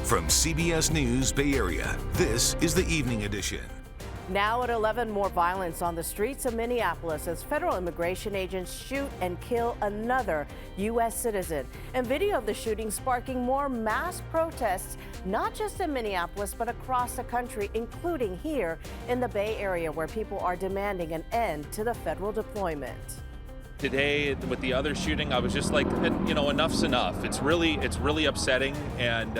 From CBS News Bay Area, this is the Evening Edition. Now at 11, more violence on the streets of Minneapolis as federal immigration agents shoot and kill another U.S. citizen. And video of the shooting sparking more mass protests, not just in Minneapolis, but across the country, including here in the Bay Area, where people are demanding an end to the federal deployment. Today, with the other shooting, I was just like, enough's enough. It's really upsetting, and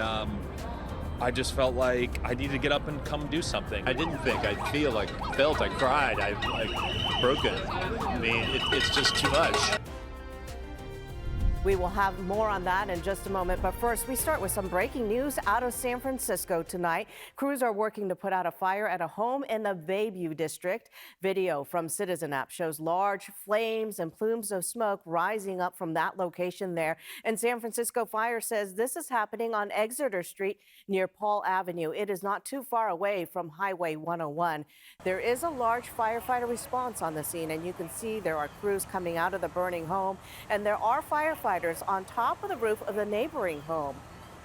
I just felt like I needed to get up and come do something. I didn't think, I cried, I broke it. I mean, it's just too much. We will have more on that in just a moment, but first we start with some breaking news out of San Francisco tonight. Crews are working to put out a fire at a home in the Bayview district. Video from Citizen App shows large flames and plumes of smoke rising up from that location there. And San Francisco Fire says this is happening on Exeter Street near Paul Avenue. It is not too far away from Highway 101. There is a large firefighter response on the scene, and you can see there are crews coming out of the burning home, and there are firefighters on top of the roof of the neighboring home.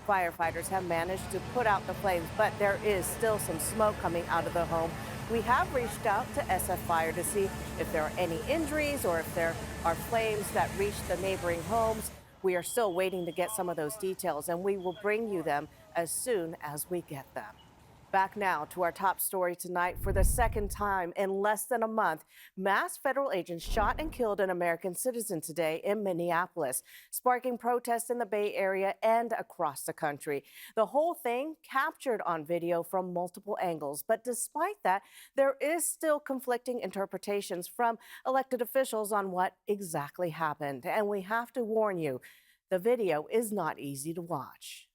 Firefighters have managed to put out the flames, but there is still some smoke coming out of the home. We have reached out to SF Fire to see if there are any injuries or if there are flames that reach the neighboring homes. We are still waiting to get some of those details, and we will bring you them as soon as we get them. Back now to our top story tonight. For the second time in less than a month, mass federal agents shot and killed an American citizen today in Minneapolis, sparking protests in the Bay Area and across the country. The whole thing captured on video from multiple angles. But despite that, there is still conflicting interpretations from elected officials on what exactly happened. And we have to warn you, the video is not easy to watch.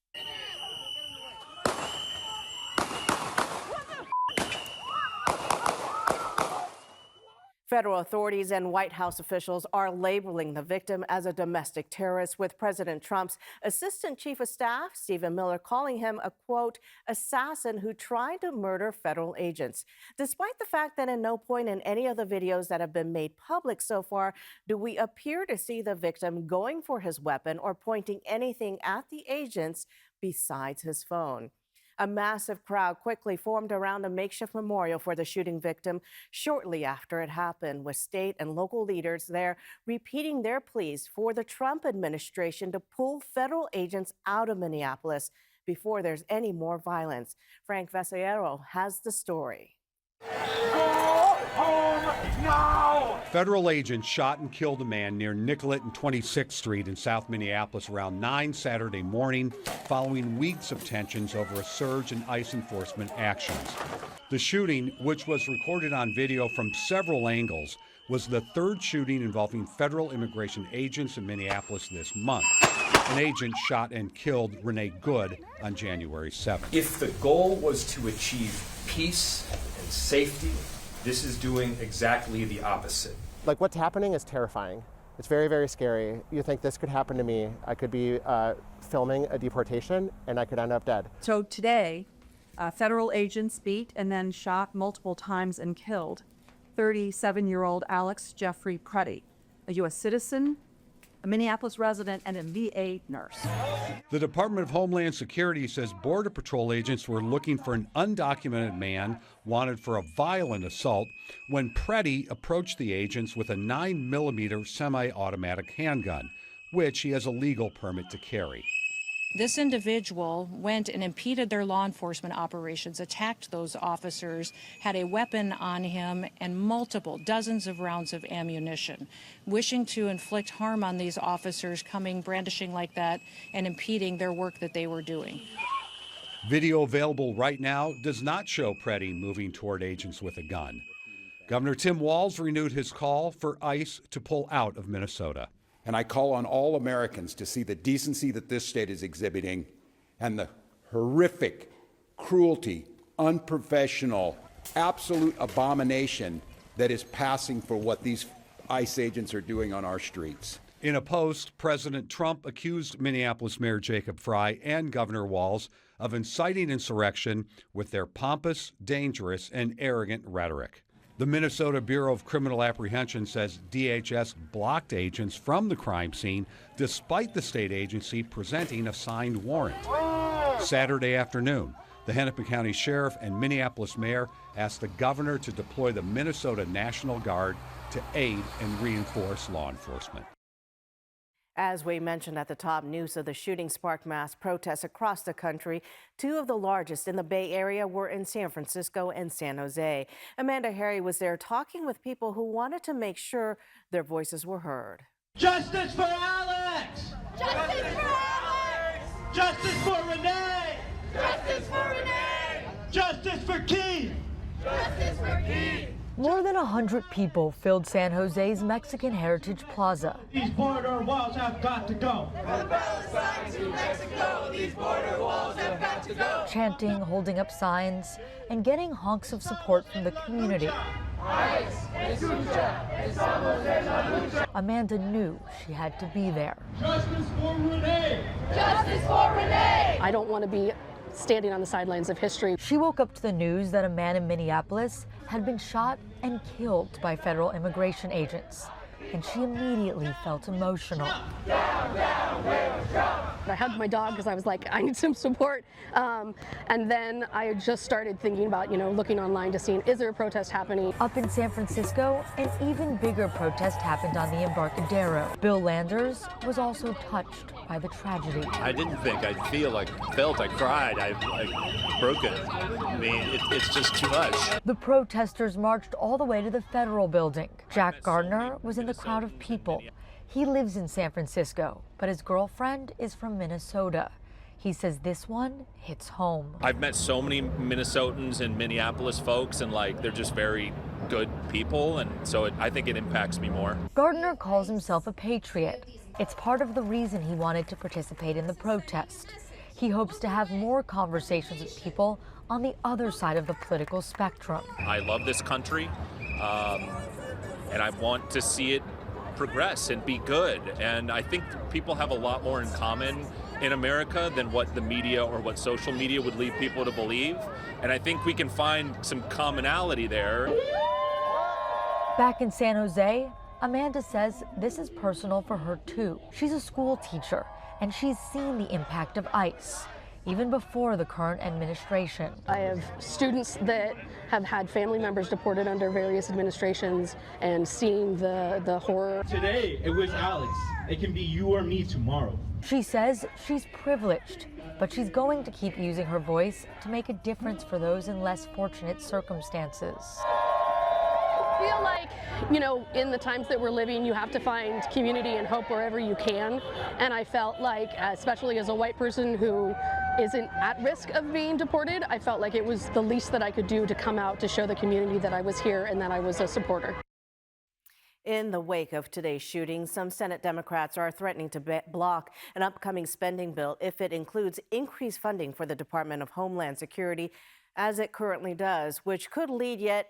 Federal authorities and White House officials are labeling the victim as a domestic terrorist, with President Trump's Assistant Chief of Staff, Stephen Miller, calling him a, quote, assassin who tried to murder federal agents. Despite the fact that at no point in any of the videos that have been made public so far do we appear to see the victim going for his weapon or pointing anything at the agents besides his phone. A massive crowd quickly formed around a makeshift memorial for the shooting victim shortly after it happened, with state and local leaders there repeating their pleas for the Trump administration to pull federal agents out of Minneapolis before there's any more violence. Frank Vasillero has the story. No! Federal agents shot and killed a man near Nicollet and 26th Street in South Minneapolis around 9 Saturday morning, following weeks of tensions over a surge in ICE enforcement actions. The shooting, which was recorded on video from several angles, was the third shooting involving federal immigration agents in Minneapolis this month. An agent shot and killed Renee Good on January 7th. If the goal was to achieve peace and safety, this is doing exactly the opposite. Like, what's happening is terrifying. It's very, very scary. You think this could happen to me. I could be filming a deportation and I could end up dead. So today, federal agents beat and then shot multiple times and killed 37-year-old Alex Jeffrey Preddy, a U.S. citizen, a Minneapolis resident, and a VA nurse. The Department of Homeland Security says Border Patrol agents were looking for an undocumented man wanted for a violent assault when Preddy approached the agents with a 9mm semi-automatic handgun, which he has a legal permit to carry. This individual went and impeded their law enforcement operations, attacked those officers, had a weapon on him, and dozens of rounds of ammunition, wishing to inflict harm on these officers, brandishing like that and impeding their work that they were doing. Video available right now does not show Preddy moving toward agents with a gun. Governor Tim Walz renewed his call for ICE to pull out of Minnesota. And I call on all Americans to see the decency that this state is exhibiting and the horrific cruelty, unprofessional, absolute abomination that is passing for what these ICE agents are doing on our streets. In a post, President Trump accused Minneapolis Mayor Jacob Frey and Governor Walz of inciting insurrection with their pompous, dangerous, and arrogant rhetoric. The Minnesota Bureau of Criminal Apprehension says DHS blocked agents from the crime scene despite the state agency presenting a signed warrant. Saturday afternoon, the Hennepin County Sheriff and Minneapolis Mayor asked the governor to deploy the Minnesota National Guard to aid and reinforce law enforcement. As we mentioned at the top, news of the shooting sparked mass protests across the country. Two of the largest in the Bay Area were in San Francisco and San Jose. Amanda Harry was there talking with people who wanted to make sure their voices were heard. Justice for Alex! Justice for Alex! Justice for Renee! Justice for Renee! Justice for Keith! Justice for Keith! More than 100 people filled San Jose's Mexican Heritage Plaza. These border walls have got to go. From Palestine to Mexico, these border walls have got to go. Chanting, holding up signs, and getting honks of support from the community. Amanda knew she had to be there. Justice for Renee! Justice for Renee! I don't want to be standing on the sidelines of history. She woke up to the news that a man in Minneapolis had been shot and killed by federal immigration agents, and she immediately felt emotional. I hugged my dog because I was like, I need some support. And then I just started thinking about, looking online to see, is there a protest happening? Up in San Francisco, an even bigger protest happened on the Embarcadero. Bill Landers was also touched by the tragedy. I didn't think I'd felt, I cried, I broke it. I mean, it's just too much. The protesters marched all the way to the federal building. Jack Gardner was in the crowd of people. He lives in San Francisco, but his girlfriend is from Minnesota. He says this one hits home. I've met so many Minnesotans and Minneapolis folks, and they're just very good people, and so I think it impacts me more. Gardner calls himself a patriot. It's part of the reason he wanted to participate in the protest. He hopes to have more conversations with people on the other side of the political spectrum. I love this country, and I want to see it progress and be good. And I think people have a lot more in common in America than what the media or what social media would lead people to believe. And I think we can find some commonality there. Back in San Jose, Amanda says this is personal for her too. She's a school teacher, and she's seen the impact of ICE, even before the current administration. I have students that have had family members deported under various administrations and seeing the horror. Today, it was Alex. It can be you or me tomorrow. She says she's privileged, but she's going to keep using her voice to make a difference for those in less fortunate circumstances. I feel like, in the times that we're living, you have to find community and hope wherever you can. And I felt like, especially as a white person who isn't at risk of being deported, I felt like it was the least that I could do to come out to show the community that I was here and that I was a supporter. In the wake of today's shooting, some Senate Democrats are threatening to block an upcoming spending bill if it includes increased funding for the Department of Homeland Security, as it currently does, which could lead yet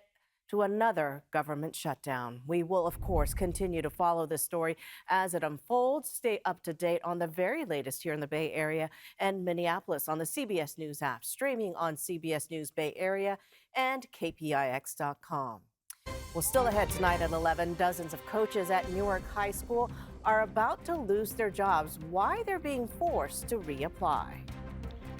to another government shutdown. We will, of course, continue to follow this story as it unfolds. Stay up to date on the very latest here in the Bay Area and Minneapolis on the CBS News app, streaming on CBS News Bay Area and KPIX.com. Well, still ahead tonight at 11, dozens of coaches at Newark High School are about to lose their jobs. Why they're being forced to reapply.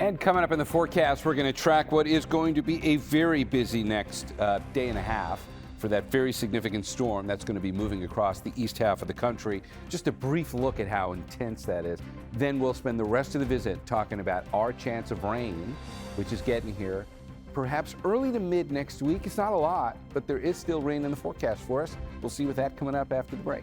And coming up in the forecast, we're going to track what is going to be a very busy next day and a half for that very significant storm that's going to be moving across the east half of the country. Just a brief look at how intense that is. Then we'll spend the rest of the visit talking about our chance of rain, which is getting here perhaps early to mid next week. It's not a lot, but there is still rain in the forecast for us. We'll see with that coming up after the break.